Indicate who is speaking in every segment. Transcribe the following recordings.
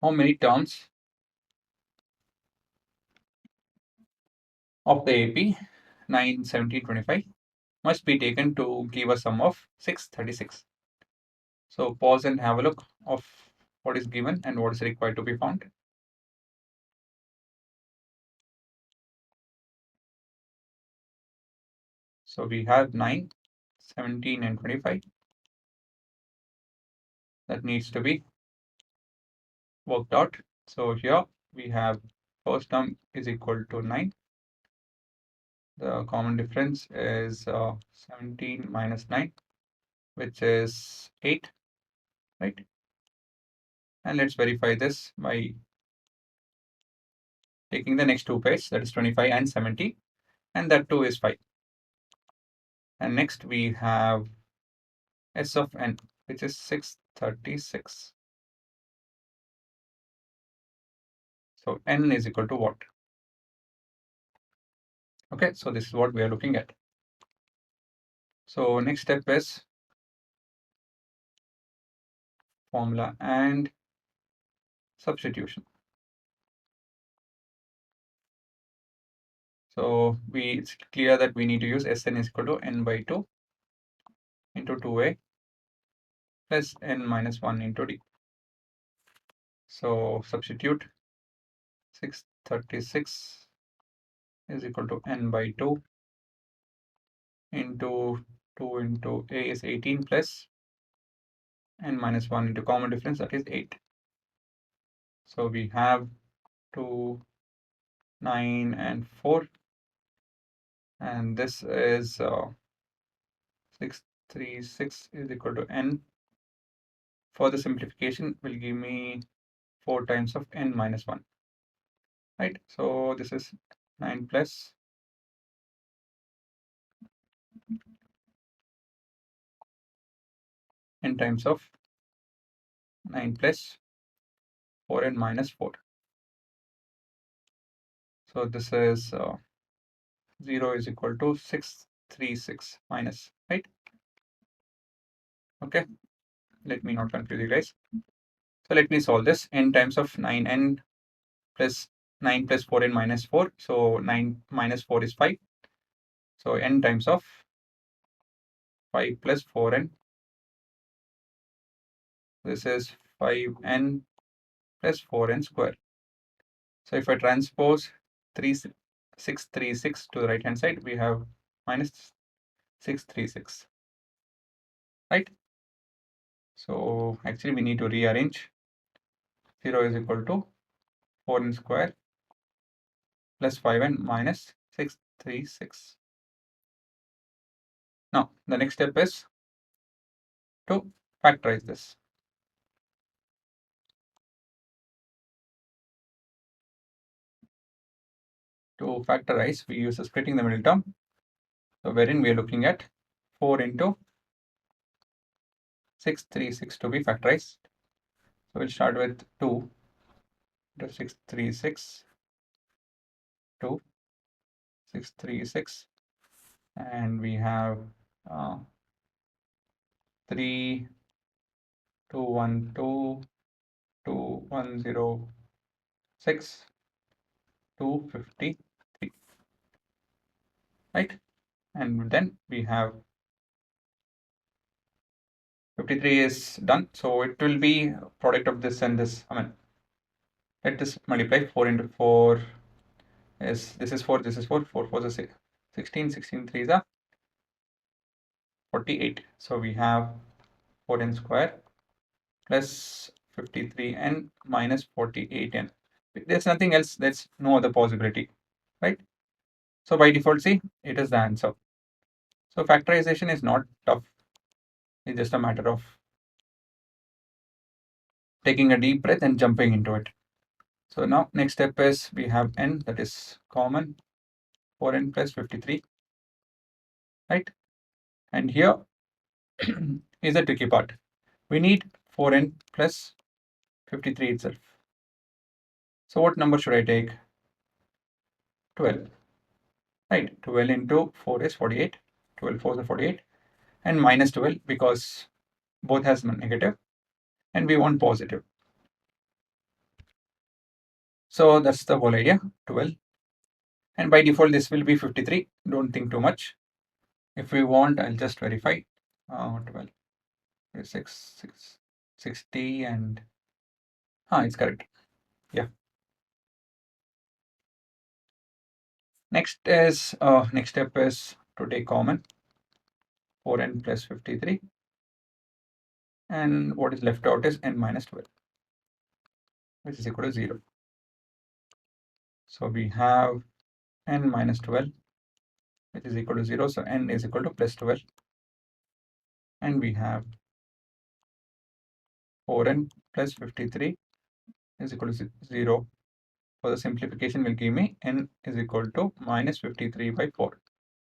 Speaker 1: how many terms of the AP 9, 17, 25 must be taken to give a sum of 636. So pause and have a look of what is given and what is required to be found. So we have 9, 17, and 25 that needs to be worked out. So here we have first term is equal to 9. The common difference is 17 minus 9, which is 8, right? And let's verify this by taking the next two pairs, that is 25 and 70, and that too is 5. And next we have S of n, which is 636. So n is equal to what? Okay, so this is what we are looking at. So next step is formula and substitution. So it's clear that we need to use Sn is equal to n by 2 into 2a plus n minus 1 into d. So substitute 636 is equal to n by 2 into 2 into a is 18 plus n minus 1 into common difference, that is 8. So we have 2, 9, and 4. And this is 636 is equal to n. For the simplification will give me 4 times of n minus 1. Right? So this is 9 plus n times of 9 plus 4n minus 4. So this is 0 is equal to 636 minus, right? Okay, let me not confuse you guys. So let me solve this. N times of 9n plus 9 plus 4n minus 4. So 9 minus 4 is 5. So n times of 5 plus 4n. This is 5n plus 4n square. So if I transpose 636 to the right hand side, we have minus 636, right? So actually we need to rearrange. 0 is equal to 4n square plus 5n minus 636. Now the next step is to factorize this. To factorize, we use the splitting the middle term. So wherein we are looking at 4 into 636 to be factorized. So we'll start with 2 into 636 to 636, and we have 3, 2, 1, 2, 2, 1, 0, 6, 253, right? And then we have 53 is done. So it will be product of this and this. I mean, let this multiply. 4 into 4 is, this is 4, this is 4, 4, 4 is 16, 16, 3 is 48. So we have 4n square plus 53n minus 48n. There's nothing else, there's no other possibility, right? So by default, see, it is the answer. So factorization is not tough. It's just a matter of taking a deep breath and jumping into it. So now next step is we have n, that is common, 4n plus 53, right? And here is the tricky part. We need 4n plus 53 itself. So what number should I take? 12. Right, 12 into 4 is 48. 12 4 is 48. And minus 12 because both has negative. And we want positive. So that's the whole idea, 12. And by default, this will be 53. Don't think too much. If we want, I'll just verify. 12, 60 and it's correct. Yeah. Next step is to take common 4n plus 53, and what is left out is n minus 12, which is equal to 0. So we have n minus 12, which is equal to 0. So n is equal to plus 12. And we have 4n plus 53 is equal to 0. For the simplification, will give me n is equal to minus 53 by 4.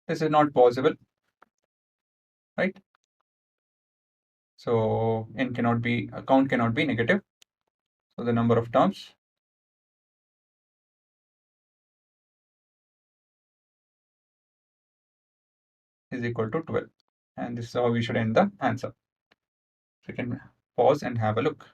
Speaker 1: This is not possible, right? So n cannot be, count cannot be negative. So the number of terms is equal to 12. And this is how we should end the answer. So you can pause and have a look.